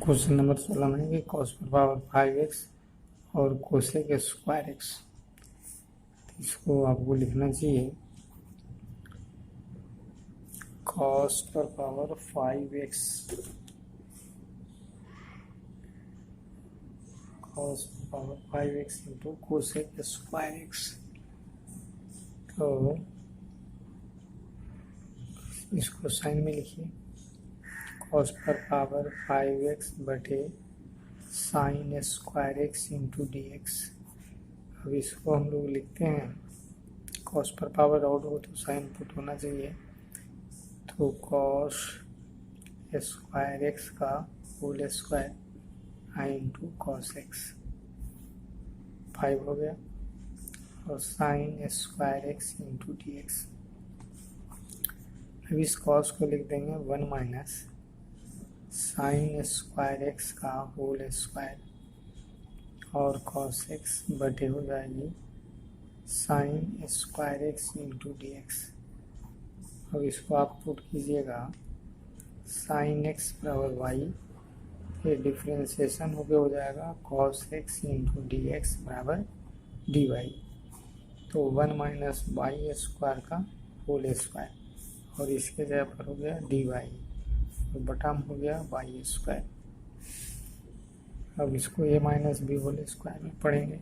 Question number 16 में कि cos पर पावर 5x और कोसेक स्क्वायर एक्स, इसको आपको लिखना चाहिए cos पर पावर 5x cos पर power 5x into cosec square x. तो इसको साइन में लिखिए cos पर पावर 5x बटे sine square x into D x. अब इसको हम लोग लिखते हैं cos पर पावर आउट हो तो साइन पुट होना चाहिए, तो cos स्क्वायर एक्स का होल स्क्वायर आई इंटू कॉस एक्स 5 हो गया, और sine square x into D x. अब इस cos को लिख देंगे 1 माइनस साइन स्क्वायर एक्स का होल स्क्वायर और cos एक्स बटे हो जाएगी sine square x into D x. अब इसको आप पुट कीजिएगा साइन एक्स बराबर वाई, ये डिफ्रेंशिएशन हो जाएगा cos x into D x बराबर डी वाई। तो 1 माइनस वाई स्क्वायर का होल स्क्वायर और इसके जगह पर हो गया डी वाई, तो बटा में हो गया वाई स्क्वायर। अब इसको a minus b whole square में पढ़ेंगे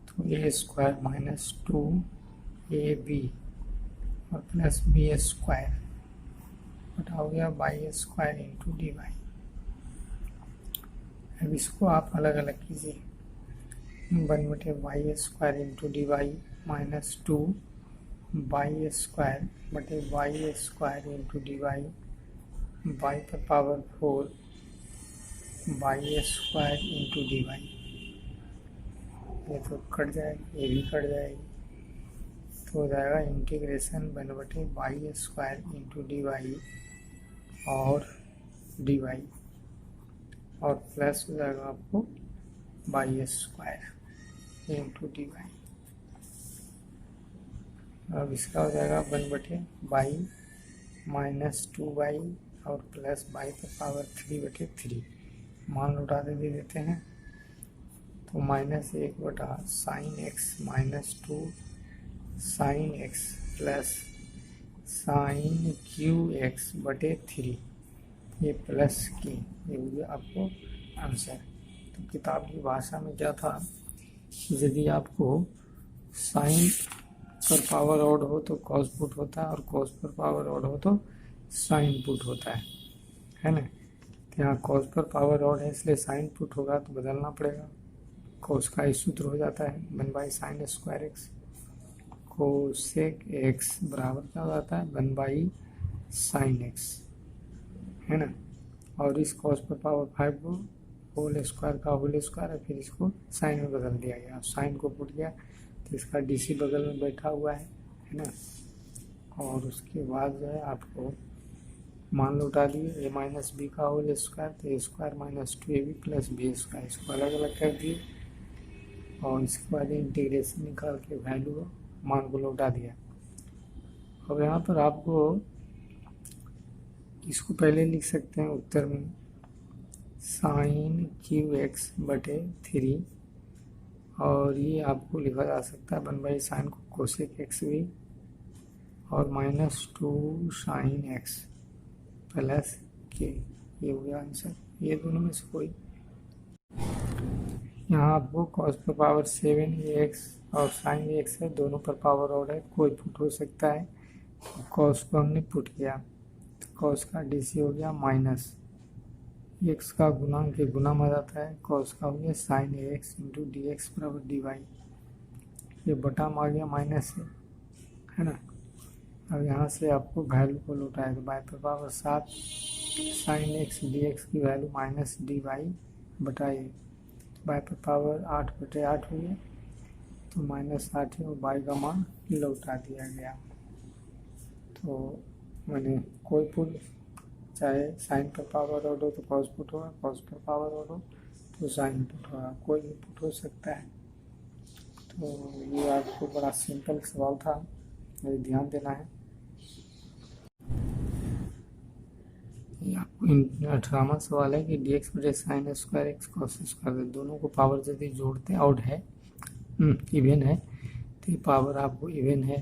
तो ए स्क्वायर माइनस 2ab और प्लस बी स्क्वायर बटा हो गया Y square into D Y. अब इसको आप अलग अलग कीजिए, 1 बटे Y square into D Y minus 2 Y square बटे Y square into D Y, Y पर power 4 Y square into D Y. ये तो कट जाएगी, ये भी कट जाएगी, तो हो जाएगा इंटीग्रेशन 1 बटे Y square into D y और डी वाई, और प्लस हो जाएगा आपको y square into D Y. अब इसका हो जाएगा 1 बटे वाई माइनस 2y और प्लस वाई पर पावर 3 बटे 3, मान लौटा दे देते हैं, तो माइनस 1 बटा sine x minus 2 sine x plus sign Q x बटे 3, ये प्लस की, ये हो गया आपको आंसर। तो किताब की भाषा में क्या था, यदि आपको साइन पर पावर ऑड हो तो कॉस पुट होता है और कॉस पर पावर ऑड हो तो साइन पुट होता है ना। तो यहाँ कॉस पर पावर ऑड है इसलिए साइन पुट होगा तो बदलना पड़ेगा, कॉस का ही सूत्र हो जाता है 1 by sine square x, cosec x बराबर क्या हो जाता है 1 बाई साइन एक्स, है ना। और इस कॉस पर पावर 5 को होल स्क्वायर का होल स्क्वायर है, फिर इसको साइन में बदल दिया गया, साइन को पुट गया तो इसका डीसी बगल में बैठा हुआ है ना। और उसके बाद जो है आपको मान लौटा दिए ए माइनस बी का होल स्क्वायर, तो A square minus 2ab plus B square, इसको अलग अलग कर दिए और इसके बाद इंटीग्रेशन निकाल के वैल्यू मान को लौटा दिया। अब यहाँ पर आपको इसको पहले लिख सकते हैं उत्तर में साइन क्यू एक्स बटे 3, और ये आपको लिखा जा सकता है 1 बाई साइन को कोसेक एक्स भी और माइनस 2 साइन एक्स प्लस के, ये हो गया आंसर। ये दोनों में से कोई, यहाँ आपको कॉस पर पावर 7 ये एक्स और साइन एक्स है, दोनों पर पावर ऑड है, कोई पुट हो सकता है। कॉस को हमने पुट किया तो कॉस का डीसी हो गया माइनस एक्स का गुणांक के गुना में जाता है, कॉस का हो गया sine x into D x बराबर डी वाई, ये बटा में आ गया माइनस से, है ना। अब यहाँ से आपको वैल्यू को लौटाए तो वाई पर power 7 sine x d x की वैल्यू माइनस डी वाई बटाए वाई पर पावर 8 बटे 8 हुई है, तो माइनस 8 है और वाई का मान लौटा दिया गया। तो मैंने कोई पुट, चाहे साइन पर पावर ऑड हो तो कॉस पुट होगा, कॉस पर पावर ऑड हो तो साइन पुट होगा, कोई भी पुट हो सकता है। तो ये आपको बड़ा सिंपल सवाल था, मुझे ध्यान देना है। ये आपको 18वां सवाल है कि डी एक्स बटे sine square x cos square, दोनों को पावर यदि जोड़ते हैं, आउट है इवन है, तो ये पावर आपको इवन है,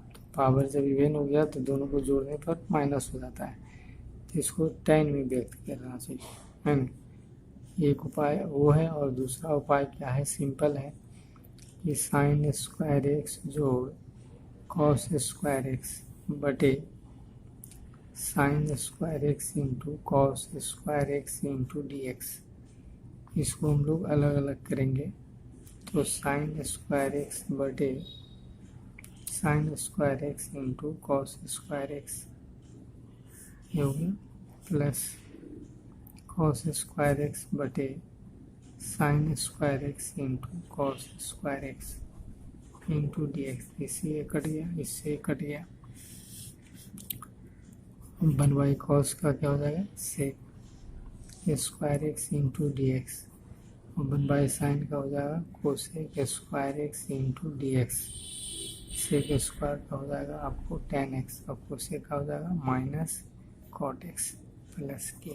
तो पावर जब इवन हो गया तो दोनों को जोड़ने पर माइनस हो जाता है, तो इसको टेन में व्यक्त करना चाहिए, है ना। एक उपाय वो है, और दूसरा उपाय क्या है, सिंपल है कि साइन स्क्वायर एक्स जोड़ कॉस स्क्वायर एक्स बटे sine square x into cos square x into D x, इसको हम लोग अलग अलग करेंगे। तो साइन स्क्वायर एक्स बटे sine square x into cos square x ये हो गया, प्लस कॉस स्क्वायर एक्स बटे sine square x into cos square x into D x, इससे ये कट गया, इससे कट गया, 1 कॉस का क्या हो जाएगा, sec square x into D x, और 1 साइन का हो जाएगा cosec square x into D x, sec square का हो जाएगा आपको टेन एक्स, और कोसेक का हो जाएगा माइनस कॉट एक्स प्लस के,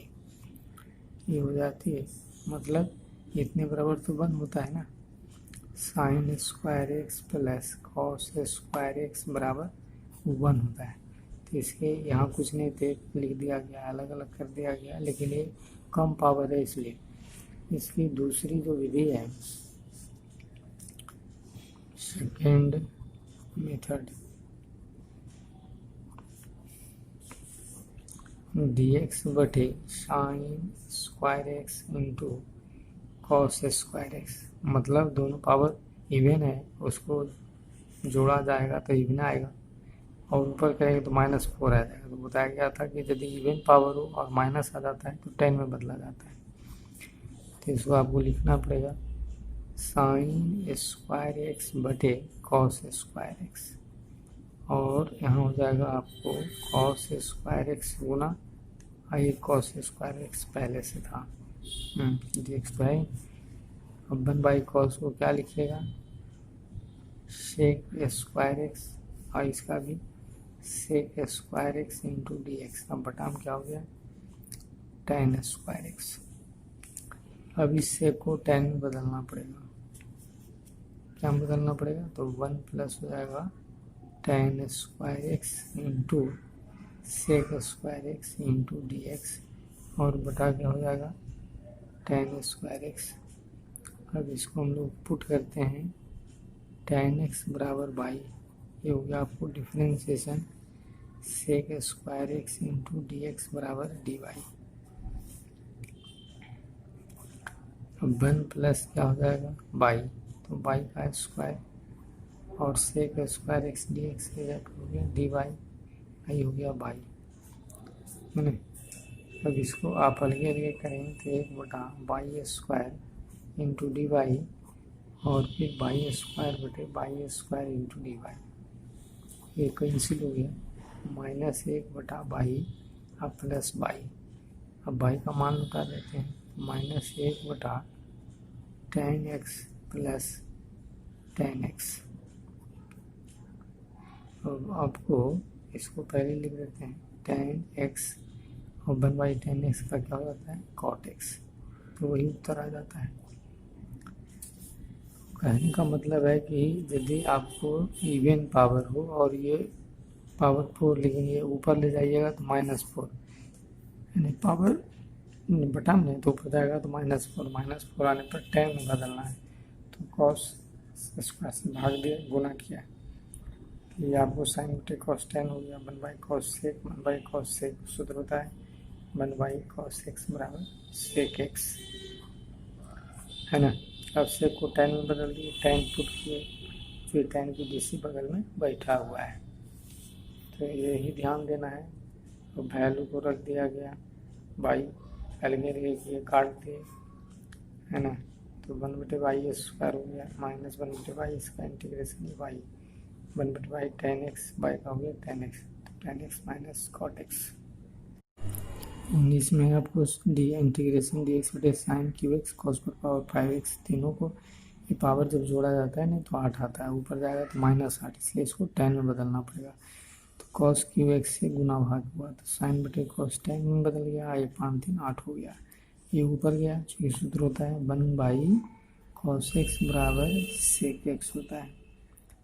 ये हो जाती है, मतलब इतने बराबर तो 1 होता है ना, sign square x plus cos square x बराबर 1 होता है। तो इसके यहाँ कुछ नहीं थे, लिख दिया गया, अलग अलग कर दिया गया, लेकिन ये कम पावर है, इसलिए इसकी दूसरी जो विधि है, सेकेंड मेथड, डी एक्स बटे sine square x into cos square x, मतलब दोनों पावर इवन है, उसको जोड़ा जाएगा तो इवन आएगा, और ऊपर करेंगे तो -4 आ जाएगा। तो बताया गया था कि यदि इवन पावर हो और माइनस आ जाता है तो 10 में बदला जाता है, तो इसको आपको लिखना पड़ेगा साइन स्क्वायर एक्स बटे कॉस स्क्वायर एक्स, और यहाँ हो जाएगा आपको कॉस स्क्वायर एक्स गुना ये कॉस स्क्वायर एक्स पहले से था, एक्स तो है। अब 1 कॉस को क्या लिखिएगा, सेक स्क्वायर एक्स, और इसका भी sec square x into D x, अब बटाम क्या हो गया, टेन स्क्वायर एक्स। अब इस सेक को 10 में बदलना पड़ेगा, क्या बदलना पड़ेगा, तो 1 प्लस हो जाएगा tan square x into sec square x into D x, और बटा क्या हो जाएगा टेन स्क्वायर एक्स। अब इसको हम लोग पुट करते हैं, टेन एक्स बराबर बाई, ये हो गया आपको differentiation sec square x into D x बराबर डी वाई। अब 1 प्लस क्या हो जाएगा बाई, तो बाई का स्क्वायर, और sec square x d x हो गया डी वाई, आई हो गया बाई, है ना। अब इसको आप अलगे अलगे करेंगे तो 1/बाई स्क्वायर इंटू डी वाई, और फिर बाई स्क्वायर बटे y square into D Y, ये कैंसिल हो गया, -1/बाई और प्लस बाई। अब बाई का मान लगा देते हैं, -1/10x प्लस 10x। अब आपको इसको पहले लिख देते हैं 10x, और 1/10x का क्या हो जाता है cot x, तो वही उत्तर आ जाता है। कहने का मतलब है कि यदि आपको इवन पावर हो और ये पावर 4, लेकिन ये ऊपर ले जाइएगा तो -4, यानी पावर बटा में तो ऊपर जाएगा तो -4 आने पर 10 में बदलना है, तो कॉस स्क्वायर से भाग दिया, गुना किया, ये आपको साइन बटे कॉस 10 हो गया, 1/cos सेक सूत्र होता है 1/cos x बराबर सेक x, है ना। अब सेक को 10 में बदल दिए, 10 पुट किए, फिर 10 की डीसी बगल में बैठा हुआ है, तो यही ध्यान देना है। तो वैल्यू को रख दिया गया, बाई अलगे अलगे किए, काट दिए, है ना, तो 1/बाई स्क्वायर हो गया, -1/बाई, इसका इंटीग्रेशन बाई 1/बाई 10x, बाई का हो गया 10x, तो 10x माइनस कॉट x। 19 में आपको इंटीग्रेशन डी एक्स बटे साइन क्यू एक्स कॉस पर पावर 5x, तीनों को ये पावर जब जोड़ा जाता है ना तो 8 आता है, ऊपर जाएगा तो -8, इसलिए इसको 10 में बदलना पड़ेगा। तो कॉस क्यू एक्स से गुना भाग हुआ तो साइन बटे कॉस टेन में बदल गया, 1/5 3 8 हो गया। ये ऊपर गया, चूँकि सूत्र होता है 1 कॉस एक्स बराबर सेक एक्स होता है,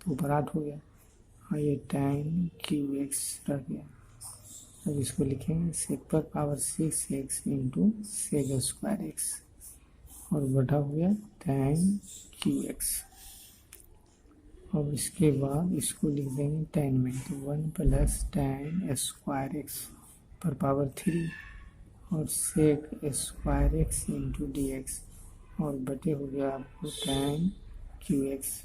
तो ऊपर 8 हो गया और ये टेन क्यू एक्स रह गया। अब इसको लिखेंगे सेक पर power 6 x into sec square x और बटा हो गया टेन क्यू एक्स। अब इसके बाद इसको लिख देंगे टेन में, तो 1 प्लस टेन स्क्वायर एक्स पर पावर 3 और sec square x into D x और बटे हो गया आपको टेन क्यू एक्स।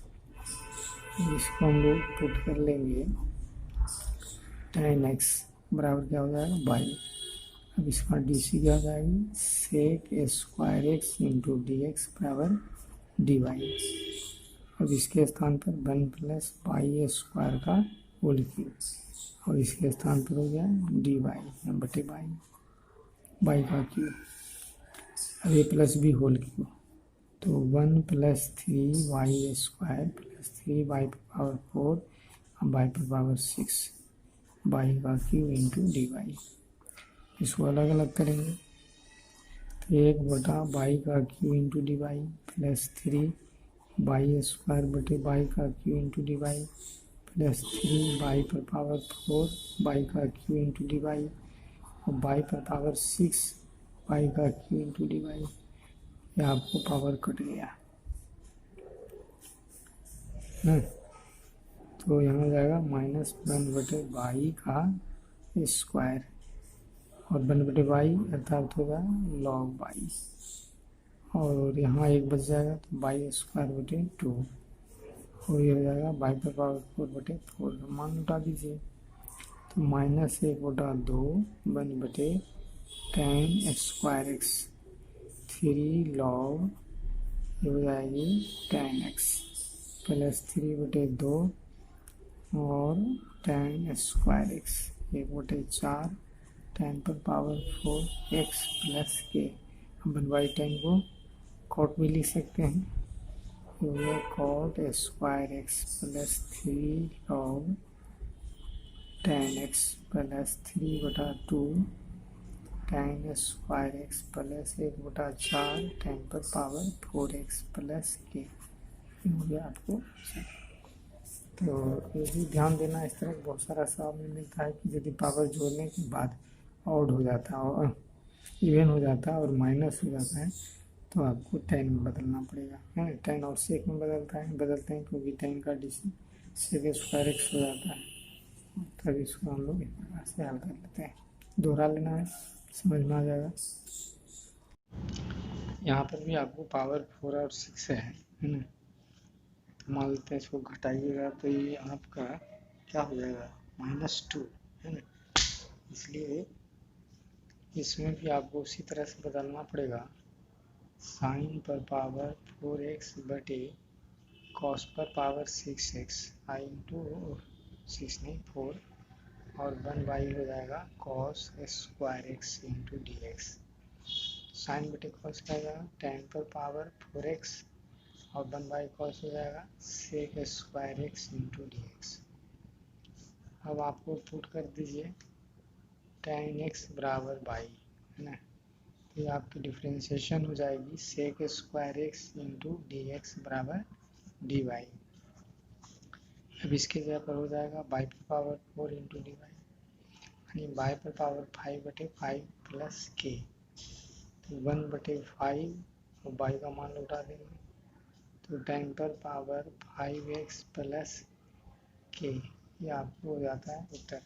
इसको हम लोग पुट कर लेंगे, टेन एक्स बराबर क्या हो जाएगा बाई। अब इसका डी सी क्या हो जाएगी, sec square x into D x बराबर डी वाई। अब इसके स्थान पर 1 प्लस बाई स्क्वायर का होल क्यूब और इसके स्थान पर हो गया डी वाई बटे बाई का क्यूब। अब a plus b whole cube, तो 1 plus 3 y square plus 3 y पर पावर 4 और वाई पर पावर 6 बाई का क्यूब इंटू डी वाई। इसको अलग अलग करेंगे तो 1/बाई का cube into D y plus 3 y square बटे बाई का cube into D y plus 3 y पर पावर 4 बाई का क्यू इंटू डी वाई और बाई पर पावर 6 बाई का क्यू इंटू डी वाई। यह आपको पावर कट गया ना, तो यहाँ जाएगा -1/बाई का स्क्वायर और 1/बाई अर्थात होगा लॉग बाई और यहाँ एक बच जाएगा तो बाई स्क्वायर बटे 2 और ये हो जाएगा बाई पर पावर 4 बटे 4 का मान उठा दीजिए, तो -1/2 1/10 स्क्वायर एक्स 3 लॉग ये हो जाएगी 10x प्लस 3/2 और 10 स्क्वायर एक्स 1/4 10 पर पावर 4 एक्स प्लस के। हम 1/10 को कॉट भी लिख सकते हैं, तो ये cot square x plus 3 log 10x plus 3/2 10 square x plus 1/4 10 पर पावर 4x प्लस के हो गया आपको। तो ये भी ध्यान देना, इस तरह बहुत सारा सवाल में मिलता है कि यदि पावर जोड़ने के बाद ऑड हो जाता है और इवन हो जाता है और माइनस हो जाता है तो आपको 10 में बदलना पड़ेगा, है ना। 10 और सेक में बदलते हैं क्योंकि 10 का d c sec square x हो जाता है, तब इसको हम लोग इस प्रकार से हल कर लेते हैं। दोहरा लेना है, समझ में आ जाएगा। यहाँ पर भी आपको पावर 4 और 6 है ना, तो मान लेते हैं इसको घटाइएगा तो ये आपका क्या हो जाएगा -2 है ना, इसलिए इसमें भी आपको उसी तरह से बदलना पड़ेगा। साइन पर पावर 4x बटे कॉस पर पावर 6x आई इंटू 6 नहीं 4 और 1/बाई हो जाएगा cos square x into D x. Sine बटे कॉस क्या जाएगा 10 पर पावर 4x और 1/बाई कॉस हो जाएगा sec square x into D x. अब आपको पुट कर दीजिए 10x बराबर बाई है ना, तो ये आपकी डिफ्रेंशिएशन हो जाएगी sec square x into D x बराबर डी वाई। अब इसके जगह पर हो जाएगा बाई पर पावर 4 इंटू डी वाई यानी बाई पर पावर 5/5 प्लस के, तो 1/5 और बाई का मान लौटा देंगे तो 10 पर पावर 5x प्लस के, ये आपको हो जाता है उत्तर।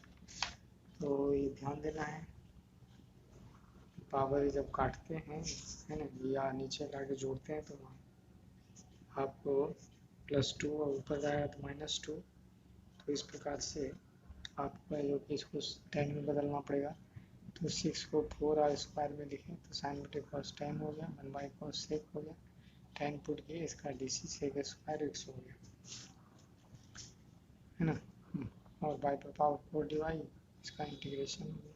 तो ये ध्यान देना है, पावर जब काटते हैं है ना या नीचे लाके जोड़ते हैं तो आपको +2 और ऊपर जाएगा तो -2, तो इस प्रकार से आपको जो कि इसको 10 में बदलना पड़ेगा। तो 6 को 4 और स्क्वायर में लिखें तो साइन बटे कॉस 10 हो गया, 1/बाई कॉस सेक हो गया, 10 पुट के इसका d c sec square x हो गया है ना, और बाई पर पावर 4 डी वाई इसका इंटीग्रेशन हो गया।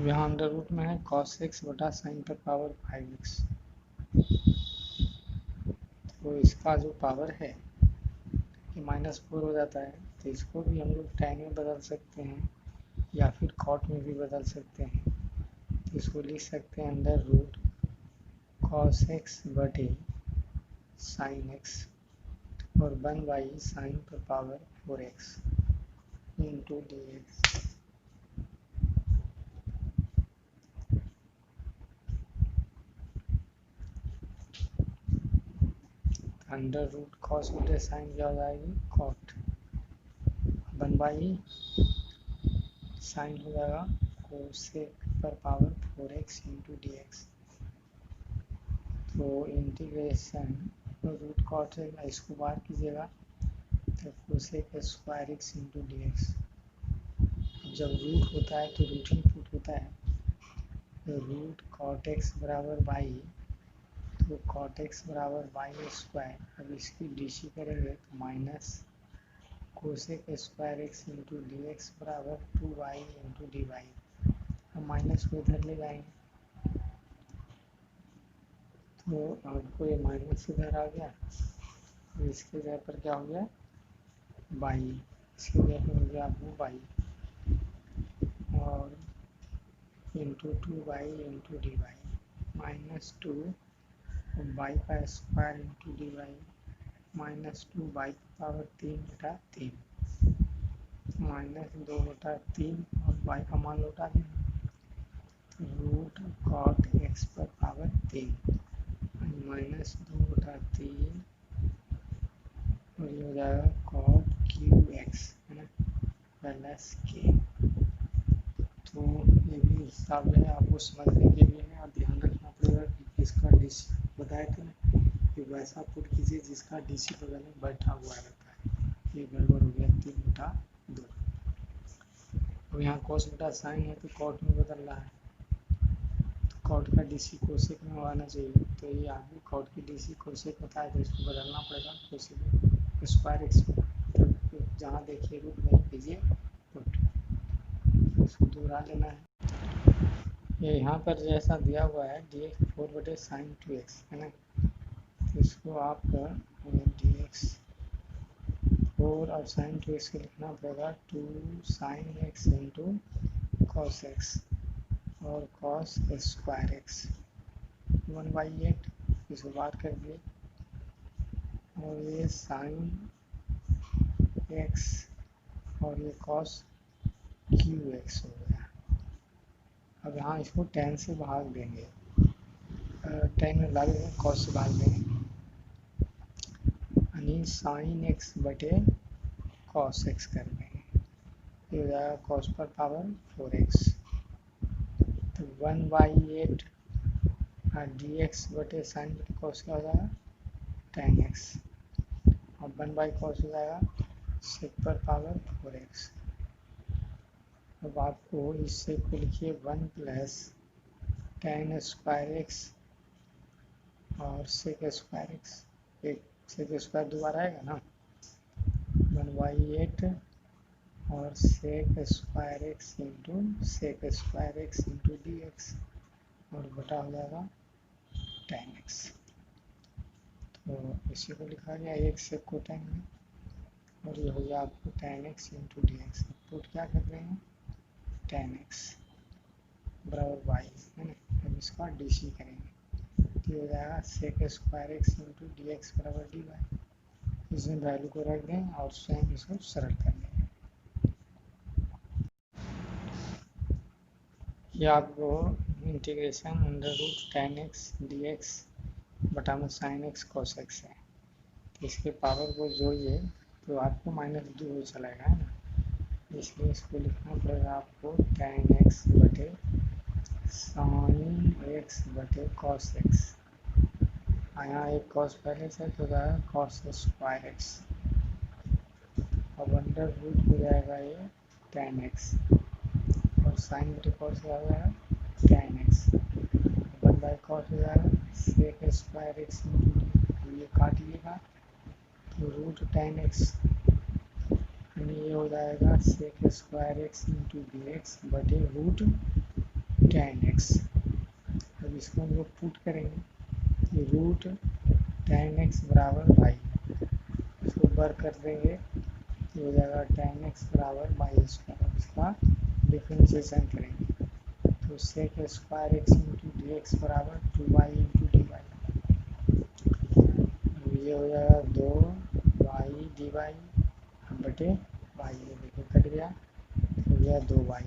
यहाँ अंडर रूट में है कॉस एक्स बटा साइन पर पावर 5x, तो इसका जो पावर है कि -4 हो जाता है तो इसको भी हम लोग tan में बदल सकते हैं या फिर cot में भी बदल सकते हैं। तो इसको लिख सकते हैं अंडर रूट cos x बटे sin x और 1 sin पर power 4x into dx। Under root cos बटे साइन क्या हो जाएगी कॉट, 1 साइन हो जाएगा कोसेक पर power 4x into D x. तो इंटीग्रेशन रूट कॉट है, इसको बाहर कीजिएगा तो cosec square x into D x. जब रूट होता है तो रूट ही पुट होता है, तो रूट कॉट एक्स बराबर बाई, तो कॉट एक्स बराबर बाई स्क्वायर। अब इसकी डीसी करेंगे तो minus cosec square x into D x बराबर 2y इंटू डी वाई। अब माइनस को इधर ले जाएंगे तो आपको ये माइनस इधर आ गया, तो इसके जगह पर क्या हो गया बाई, इसके जगह पर हो गया आपको बाई और into 2y into D Y minus 2 by का square into D Y minus 2 by power 3/3 minus 2/3 और बाई का मान लौटा देंगे तो रूट कॉट एक्स पर पावर 3 माइनस 2/3 और ये हो जाएगा कॉट क्यू एक्स है ना प्लस के। तो ये भी हिसाब है आपको समझने के लिए है और ध्यान रखना पड़ेगा कि इसका डीसी बताए थे ना कि वैसा पुट कीजिए जिसका डीसी बगल में बैठा हुआ रहता है। ये गड़बड़ हो गया 3/2। अब यहाँ कॉस बटा साइन है तो कॉट में बदल रहा है, तो कॉट का डीसी कोसेक में आना चाहिए, तो ये आगे कॉट की डीसी कोसेक होता है तो इसको बदलना पड़ेगा कोसेक स्क्वायर एक्स में। तो जहाँ देखिए रूट वहीं कीजिए पुट, इसको दोहरा लेना है। ये यहाँ पर जैसा दिया हुआ है डी एक्स 4/sin2x है ना, तो इसको आप डी एक्स 4 और sin2x को लिखना पड़ेगा 2 sin x into cos x और cos स्क्वायर एक्स 1/8 इसको बात कर दिए और ये sin x और ये cos qx हो गया। अब यहाँ इसको tan से भाग देंगे, tan में भाग देंगे cos से भाग देंगे यानी sin x बटे cos x कर देंगे, ये हो जाएगा cos पर पावर 4x। तो 1/8 डी एक्स बटे साइन बटे cos क्या हो जाएगा tan x और 1/cos हो जाएगा sec पर पावर 4x। अब आपको इससे को लिखिए 1 प्लस tan स्क्वायर एक्स और sec स्क्वायर एक्स, एक sec स्क्वायर दोबारा आएगा ना 1/8 और sec square x into sec square x into D x और बटा हो जाएगा tan x। तो इसी को लिखा गया एक sec को tan में और ये हो गया आपको tan x into D x. Put क्या कर रहे हैं tan x बराबर y है ना, अब इसका डीसी करेंगे तो हो जाएगा sec square x into D x बराबर डी वाई। इसमें वैल्यू को रख दें और स्वयं इसको सरल कर लेंगे। ये आपको integration under root tan x d x बटा में sin x cos x है, तो इसके पावर को जोड़िए तो आपको -2 चलेगा है ना, इसलिए इसको लिखना पड़ेगा आपको tan x बटे sin x बटे cos x। यहाँ एक cos पहले से तो जाएगा cos स्क्वायर x और अंडर रूट हो जाएगा ये tan x और sin बटे cos क्या हो जाएगा tan x 1/cos हो जाएगा sec स्क्वायर x इंटू ये काटिएगा तो रूट tan x ये हो जाएगा sec square x into D x बटे रूट tan x। अब इसको हम लोग पुट करेंगे रूट tan x बराबर y, इसको बर कर देंगे तो हो जाएगा tan x बराबर बाई स्क्वायर, इसका डिफ्रेंशिएशन करेंगे तो sec square x into D x बराबर 2y इंटू डी वाई, ये हो जाएगा 2y डी वाई बटे वाई, ये देखिए कट गया तो हो गया 2y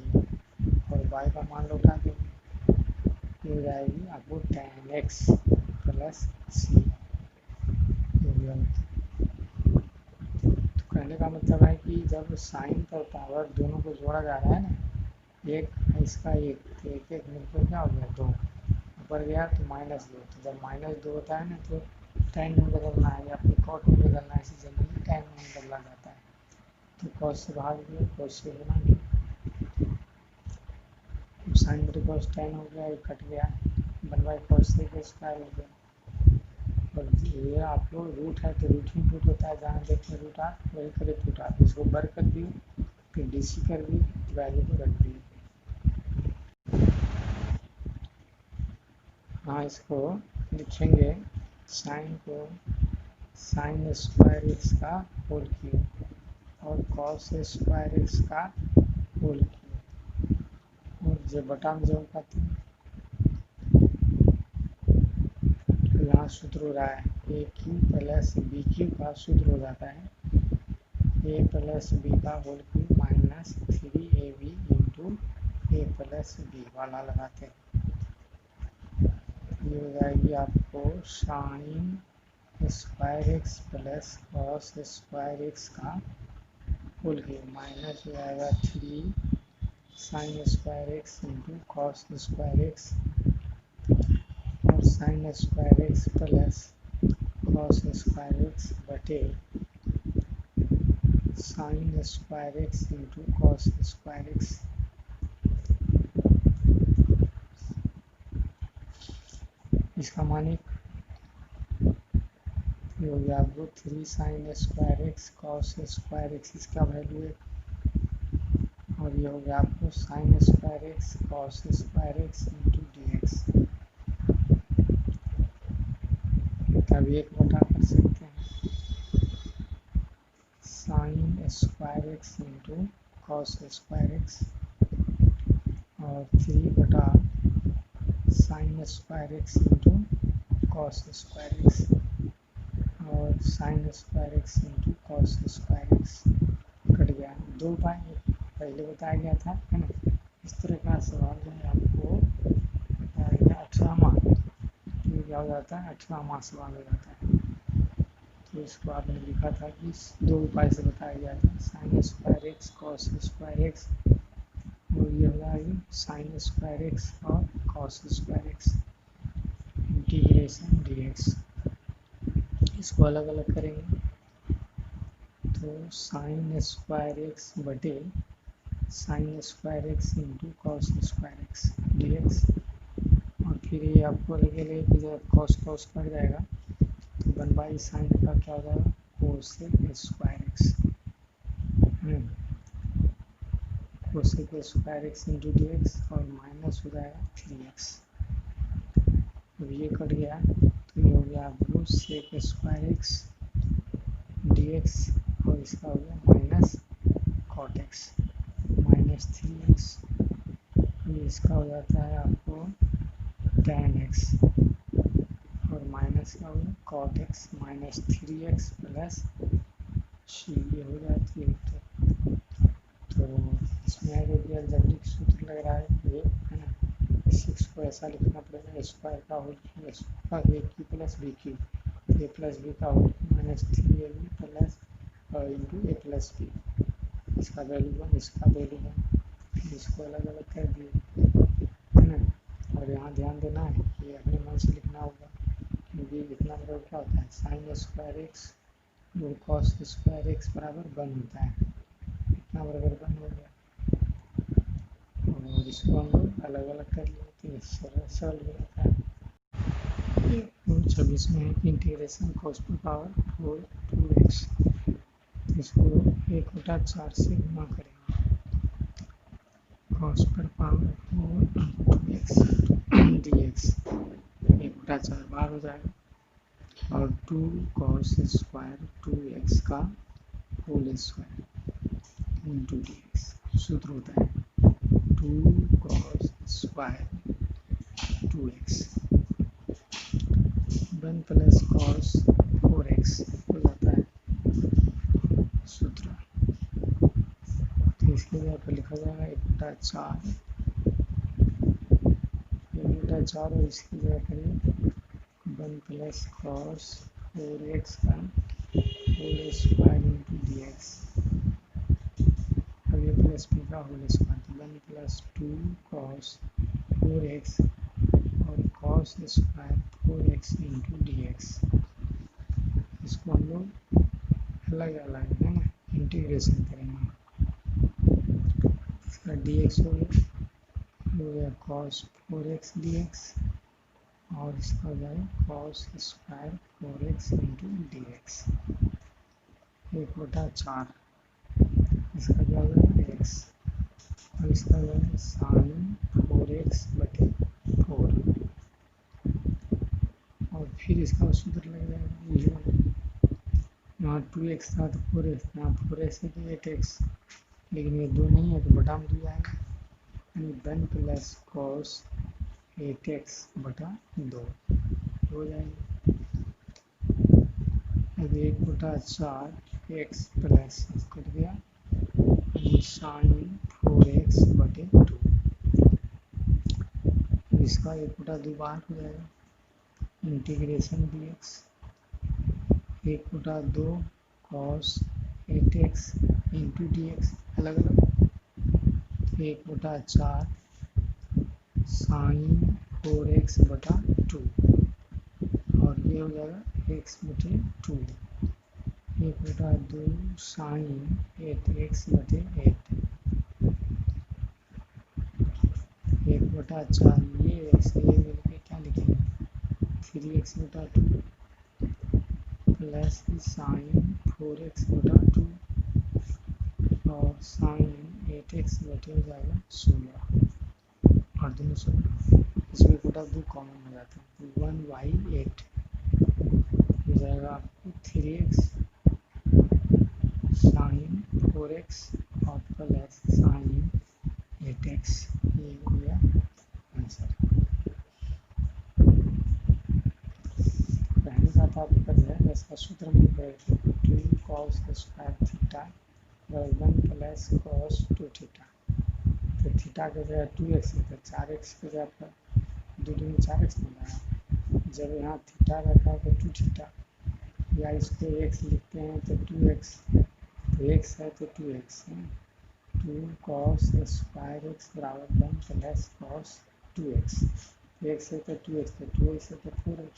और y का मान लौटा देंगे, ये हो जाएगी आपको tan x प्लस सी। तो कहने का मतलब है कि जब साइन और पावर दोनों को जोड़ा जा रहा है ना, एक इसका एक तो एक एक मिलकर क्या हो गया 2, ऊपर गया तो -2, तो जब -2 होता है ना तो टाइम में बदलना है या फिर कॉट में बदलना है, इसी जनरली टाइम में बदला जाता है। तो कॉस से भाग दिया, कॉस से बना दिया, तो साइन बटे कॉस tan हो गया, ये कट गया, 1 कॉस से स्क्वायर हो गया। और ये आप लोग रूट है तो रूट ही रूट होता है, जहाँ देखते रूट आ वही करे रूट आ, इसको बर कर दिए फिर DC कर दिए, वैल्यू को रख दिए। हाँ, इसको लिखेंगे साइन को साइन स्क्वायर एक्स का होल क्यूब और कॉस स्क्वायर एक्स का होल क्यूब, और जो बटा में जो पाते हैं तो यहाँ सूत्र हो रहा है A cube plus B cube का सूत्र हो जाता है ए प्लस बी का whole cube minus 3ab into A plus B वाला लगाते हैं, ये हो जाएगी आपको sine square x plus cos square X का होल क्यूब माइनस हो जाएगा 3 sine square x into cos square x और sine square x plus cos square x बटे sine square x into cos square X. इसका माने ये हो गया आपको 3 sine square x cos square X, इसका वैल्यू है, और ये हो गया आपको sine square x cos square x into D X, तब एक बटा कर सकते हैं sine square x into cos square x और 3 बटा sine square x into cos square x और sine square x into cos square X, cut गया 2 उपाय पहले बताया गया था, है ना। इस तरह का सवाल जो है आपको बताया गया 18वां, ये क्या हो जाता है 18वां सवाल हो जाता है। तो इसको आपने लिखा था कि 2 उपाय से बताया गया था sine square x cos square x, और ये हो जाएगी साइन स्क्वायर एक्स और cos square x integration d x. इसको अलग अलग करेंगे तो साइन स्क्वायर एक्स बटे sine square x into cos square x d x, और फिर ये आपको लगेगा कि जब कॉस कॉस कट जाएगा तो 1 साइन का क्या हो जाएगा cosec square x, cosec square x into D x और माइनस हो जाएगा 3x, अब ये कट गया तो ये हो गया आपको sec square x d x और इसका हो गया minus cot X minus 3x, ये इसका हो जाता है आपको tan x और माइनस का हो गया cot X minus 3x plus C, ये हो जाती है उत्तर। तो इसमें आगे अलजेब्रिक सूत्र लग रहा है ये, है ना, 6 को ऐसा लिखना पड़ेगा स्क्वायर का whole cube A cube plus B cube, A plus B का whole minus 3ab plus into A plus B, इसका वैल्यू 1 इसका वैल्यू 1, इसको अलग अलग कर दिए, है ना। और यहाँ ध्यान देना है कि अपने मन से लिखना होगा क्योंकि इतना बराबर क्या होता है साइन स्क्वायर एक्स और कॉस स्क्वायर एक्स बराबर 1 होता है, इतना बराबर 1 हो गया, और इसको हम लोग अलग अलग कर लेते हैं, सरल हो जाता है। 26 में इंटीग्रेशन कॉस पर पावर 4 2x, इसको 1/4 से गुणा करेंगे, कॉस पर पावर 4 2x dx 1/4 बाहर हो जाएगा और 2 कॉस स्क्वायर 2x का whole square, into D x. सूत्र होता है 2 cos square 2x 1 plus cos 4x हो जाता है सूत्र। तो इसके जगह पर लिखा जाएगा 1/4 और इसकी जगह पर 1 प्लस कॉस 4x का whole square into D x. अब ये प्लस बी का होल स्क्वायर तो 1 प्लस 2 कॉस 4x और cos square 4x into D x. इसको हम लोग अलग अलग है ना इंटीग्रेशन करेंगे। इसका डी एक्स हो गया कॉस 4x डी एक्स और इसका हो जाएगा cos square 4x into D x 1/4। इसका जो हो जाएगा एक्स और इसका जो है साइन 4x बटे 4 और फिर इसका सूत्र लग जाएगा यहाँ 2x था तो 4x, यहाँ 4x है तो 8x, लेकिन ये 2 नहीं है तो बटा में 2 आएगा यानी 1 प्लस कॉस 8x बटा 2 हो जाएगी। अब 1/4 x प्लस कट गया साइन 4x बटे 2। इसका 1/2 बाहर हो जाएगा integration D x 1/2 cos 8x into D x अलग अलग 1/4 साइन 4x बटा 2 और ये हो जाएगा x बटे 2 1/2 साइन 8x बटे 8 1/4 ये x ये मिलकर क्या लिखेंगे 3x बटा 2 प्लस साइन 4x बटा 2 और साइन 8x बटे हो जाएगा 16 और दोनों 16 इसमें 1/2 कॉमन हो जाता है 1/8 हो जाएगा आपको 3x साइन 4x और प्लस साइन 8x ये हो गया आंसर। पहले का था आपका जो है इसका सूत्र मिल गया 2 cos square theta 1 plus cos 2 theta. तो थीटा के जगह 2x है तो 4x के जगह पर 2 में 4x मिला। जब यहाँ थीटा रखा है तो 2 थीटा या इसको x लिखते हैं तो 2x तो x है तो 2x है 2 cos स्क्वायर x बराबर 1 प्लस cos 2x x है तो 2x तो 2x है तो 4x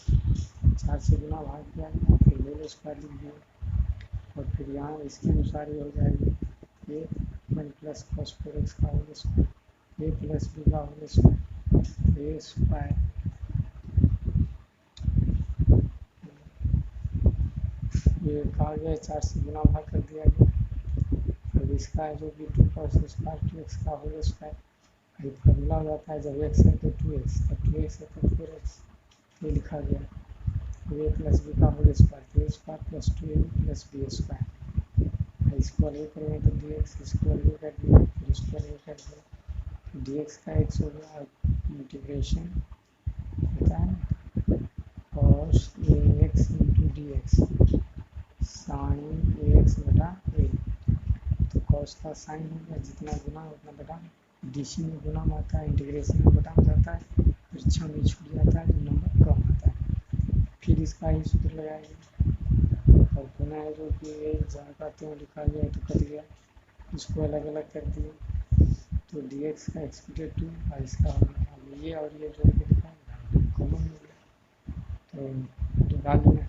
4 से गुना भाग दिया गया फिर होल स्क्वायर लिख दिया और फिर यहाँ इसके अनुसार ये हो जाएगी ये 1 प्लस cos 4x का होल स्क्वायर ए प्लस बी का होल स्क्वायर ए स्क्वायर ये कहा गया 4 से गुना भाग कर दिया गया। अब इसका है जो कि 2 cos स्क्वायर 2x का होल स्क्वायर ये फॉर्मूला हो जाता है जब x है तो 2x तो 2x है तो 4x ये लिखा गया ए प्लस बी का whole square A square plus 2a plus B square इसको अलग करेंगे तो डी एक्स इसको अलग कर दिया फिर इसको अलग कर दिया डी एक्स का एक्स हो गया इंटीग्रेशन होता है cos A X into D x sine A X बटा ए तो कॉस का साइन हो गया जितना गुना उतना बटा डीसी में गुना में आता है इंटीग्रेशन में बटा में जाता है फिर 6 में छूट जाता है नंबर कम आता है फिर इसका ही सूत्र लगाएंगे और गुना है जो कि एक जगह का लिखा गया है तो कट गया इसको अलग अलग कर दिए तो डी एक्स का एक्स बटे 2 और इसका हो गया ये और ये जोड़ के लिखा है कॉमन हो गया तो निकाल लेना